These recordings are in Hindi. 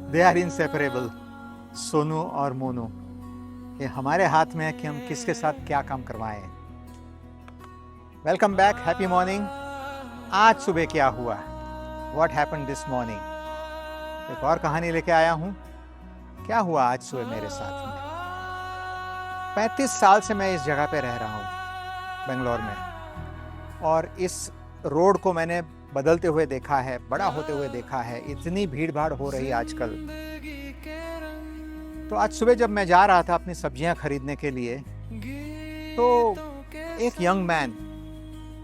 दे आर इनसेपरेबल, सोनू और मोनू। ये हमारे हाथ में है कि हम किसके साथ क्या काम करवाएं। Welcome back, happy morning. आज सुबह क्या हुआ, व्हाट हैपेंड दिस मॉर्निंग, एक और कहानी लेके आया हूँ। क्या हुआ आज सुबह मेरे साथ में। 35 साल से मैं इस जगह पे रह रहा हूँ बेंगलोर में, और इस रोड को मैंने बदलते हुए देखा है, बड़ा होते हुए देखा है। इतनी भीड़ भाड़ हो रही आजकल। तो आज सुबह जब मैं जा रहा था अपनी सब्जियां खरीदने के लिए, तो एक यंग मैन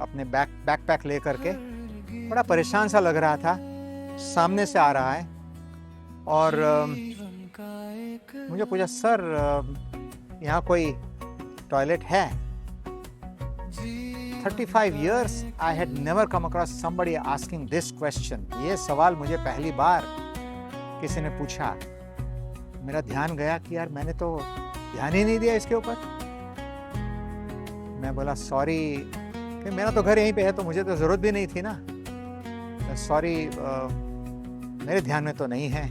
अपने बैकपैक लेकर के बड़ा परेशान सा लग रहा था, सामने से आ रहा है और मुझे पूछा, सर यहाँ कोई टॉयलेट है? 35 years I had never come across somebody asking this question. ये सवाल मुझे पहली बार किसी ने पूछा। मेरा ध्यान गया कि यार मैंने तो ध्यान ही नहीं दिया इसके ऊपर। मैं बोला सॉरी, मेरा तो घर यहीं पे है तो मुझे तो ज़रूरत भी नहीं थी ना। सॉरी, मेरे ध्यान में तो नहीं है।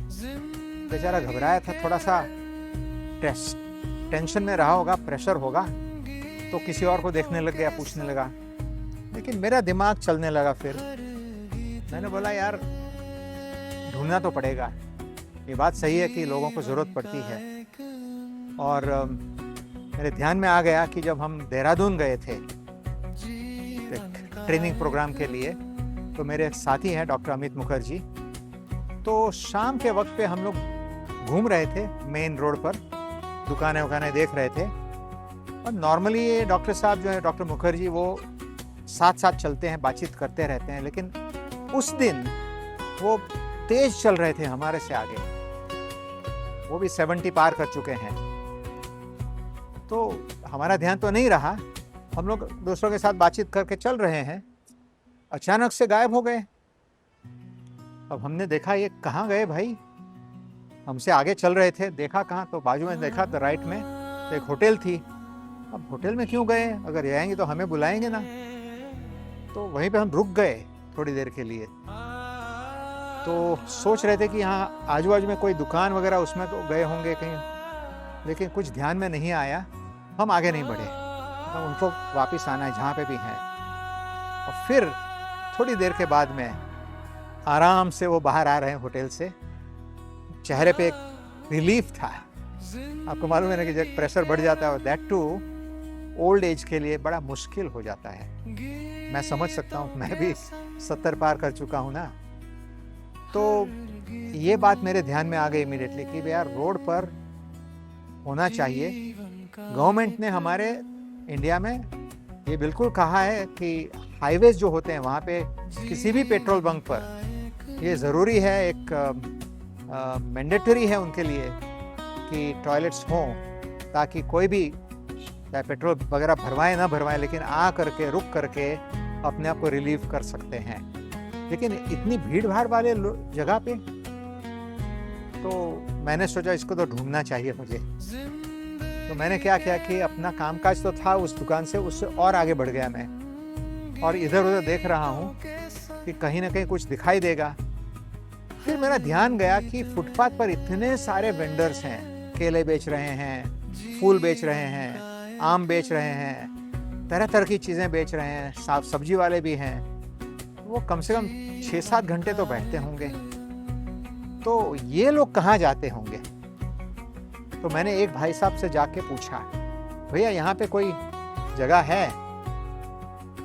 बेचारा घबराया था, थोड़ा सा टेंशन में रहा होगा, प्रेशर होगा, तो किसी और को देखने लग गया, पूछने लगा। लेकिन मेरा दिमाग चलने लगा। फिर मैंने बोला यार ढूंढना तो पड़ेगा। ये बात सही है कि लोगों को ज़रूरत पड़ती है। और मेरे ध्यान में आ गया कि जब हम देहरादून गए थे ट्रेनिंग प्रोग्राम के लिए, तो मेरे एक साथी हैं डॉक्टर अमित मुखर्जी, तो शाम के वक्त पे हम लोग घूम रहे थे मेन रोड पर, दुकानें वकानें देख रहे थे। और नॉर्मली ये डॉक्टर साहब जो है, डॉक्टर मुखर्जी, वो साथ साथ चलते हैं, बातचीत करते रहते हैं। लेकिन उस दिन वो तेज चल रहे थे हमारे से आगे। वो भी 70 पार कर चुके हैं। तो हमारा ध्यान तो नहीं रहा, हम लोग दूसरों के साथ बातचीत करके चल रहे हैं। अचानक से गायब हो गए। अब हमने देखा ये कहाँ गए भाई, हमसे आगे चल रहे थे, देखा कहाँ, तो बाजू में देखा तो राइट में तो एक होटल थी। अब होटल में क्यों गए, अगर जाएंगे तो हमें बुलाएंगे ना। तो वहीं पे हम रुक गए थोड़ी देर के लिए। तो सोच रहे थे कि यहाँ आजू बाजू में कोई दुकान वगैरह, उसमें तो गए होंगे कहीं, लेकिन कुछ ध्यान में नहीं आया। हम आगे नहीं बढ़े, तो उनको वापस आना है जहाँ पे भी हैं। और फिर थोड़ी देर के बाद में आराम से वो बाहर आ रहे हैं होटल से। चेहरे पे एक रिलीफ था। आपको मालूम है ना कि जब प्रेशर बढ़ जाता है, दैट टू ओल्ड एज के लिए बड़ा मुश्किल हो जाता है। मैं समझ सकता हूँ, मैं भी 70 पार कर चुका हूँ ना। तो ये बात मेरे ध्यान में आ गई इमीडिएटली कि यार रोड पर होना चाहिए। गवर्नमेंट ने हमारे इंडिया में ये बिल्कुल कहा है कि हाईवेज जो होते हैं वहाँ पे किसी भी पेट्रोल बंक पर ये ज़रूरी है, एक मैंडेटरी है उनके लिए कि टॉयलेट्स हों, ताकि कोई भी चाहे पेट्रोल वगैरह भरवाए ना भरवाए, लेकिन आ करके रुक करके अपने आप को रिलीव कर सकते हैं। लेकिन इतनी भीड़ भाड़ वाले जगह पे तो मैंने सोचा इसको तो ढूंढना चाहिए मुझे। तो मैंने क्या किया कि अपना कामकाज तो था उस दुकान से, उससे और आगे बढ़ गया मैं, और इधर उधर देख रहा हूँ कि कहीं ना कहीं कुछ दिखाई देगा। फिर मेरा ध्यान गया कि फुटपाथ पर इतने सारे वेंडर्स हैं, केले बेच रहे हैं, फूल बेच रहे हैं, आम बेच रहे हैं, तरह तरह की चीज़ें बेच रहे हैं, साफ सब्जी वाले भी हैं। वो कम से कम 6-7 घंटे तो बैठते होंगे। तो ये लोग कहाँ जाते होंगे? तो मैंने एक भाई साहब से जाके पूछा, भैया यहाँ पे कोई जगह है?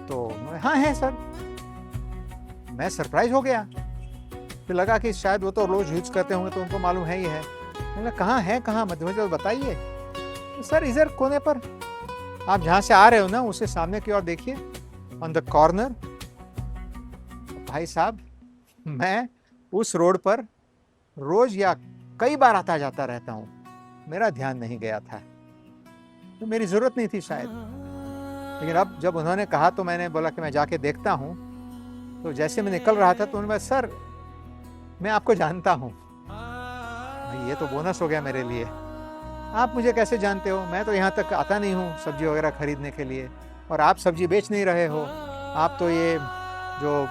तो हाँ है सर। मैं सरप्राइज हो गया। फिर लगा कि शायद वो तो रोज यूज करते होंगे तो उनको मालूम है ही है। मैंने कहाँ है, कहाँ, मुझे तो बताइए। तो सर इधर कोने पर, आप जहाँ से आ रहे हो ना उससे सामने की ओर देखिए, ऑन द कॉर्नर। भाई साहब, मैं उस रोड पर रोज या कई बार आता जाता रहता हूँ, मेरा ध्यान नहीं गया था, तो मेरी ज़रूरत नहीं थी शायद। लेकिन अब जब उन्होंने कहा तो मैंने बोला कि मैं जाके देखता हूँ। तो जैसे मैं निकल रहा था तो उन्होंने बोला, सर मैं आपको जानता हूँ। ये तो बोनस हो गया मेरे लिए। आप मुझे कैसे जानते हो? मैं तो यहाँ तक आता नहीं हूँ सब्जी वगैरह खरीदने के लिए, और आप सब्जी बेच नहीं रहे हो। आप तो ये जो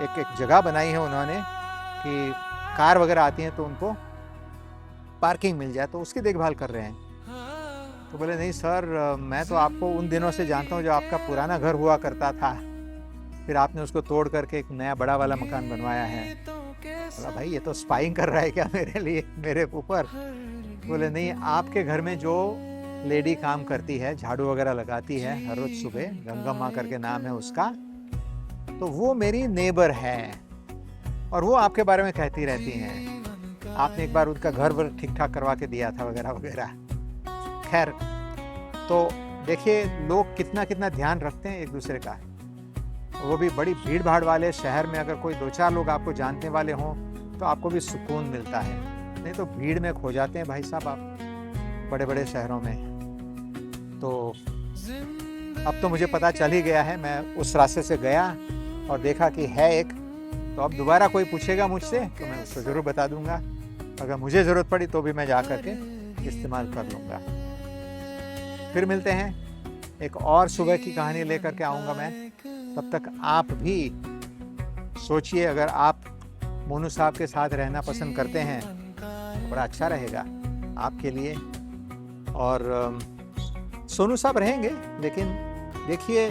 एक जगह बनाई है उन्होंने, कि कार वगैरह आती हैं तो उनको पार्किंग मिल जाए, तो उसकी देखभाल कर रहे हैं। तो बोले नहीं सर, मैं तो आपको उन दिनों से जानता हूँ जो आपका पुराना घर हुआ करता था, फिर आपने उसको तोड़ करके एक नया बड़ा वाला मकान बनवाया है। बोला भाई ये तो स्पाइंग कर रहा है क्या मेरे लिए, मेरे ऊपर? बोले नहीं, आपके घर में जो लेडी काम करती है, झाड़ू वगैरह लगाती है हर रोज सुबह, गंगम्मा करके नाम है उसका, तो वो मेरी नेबर है और वो आपके बारे में कहती रहती हैं, आपने एक बार उनका घर वर ठीक ठाक करवा के दिया था वगैरह वगैरह। खैर, तो देखिए लोग कितना कितना ध्यान रखते हैं एक दूसरे का, वो भी बड़ी भीड़ भाड़ वाले शहर में। अगर कोई 2-4 लोग आपको जानने वाले हों तो आपको भी सुकून मिलता है, नहीं तो भीड़ में खो जाते हैं भाई साहब आप बड़े बड़े शहरों में। तो अब तो मुझे पता चल ही गया है, मैं उस रास्ते से गया और देखा कि है एक, तो अब दोबारा कोई पूछेगा मुझसे तो मैं उसको ज़रूर बता दूंगा, अगर मुझे ज़रूरत पड़ी तो भी मैं जा कर के इस्तेमाल कर लूँगा। फिर मिलते हैं, एक और सुबह की कहानी लेकर के आऊँगा मैं। तब तक आप भी सोचिए, अगर आप मोनू साहब के साथ रहना पसंद करते हैं तो बड़ा अच्छा रहेगा आपके लिए। और सोनू साहब रहेंगे, लेकिन देखिए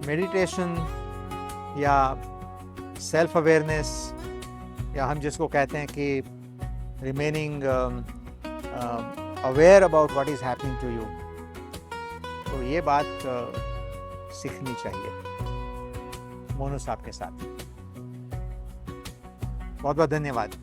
मेडिटेशन या सेल्फ अवेयरनेस, या हम जिसको कहते हैं कि remaining aware about what is happening to you, तो ये बात सीखनी चाहिए मोनू साहब के साथ। बहुत बहुत धन्यवाद।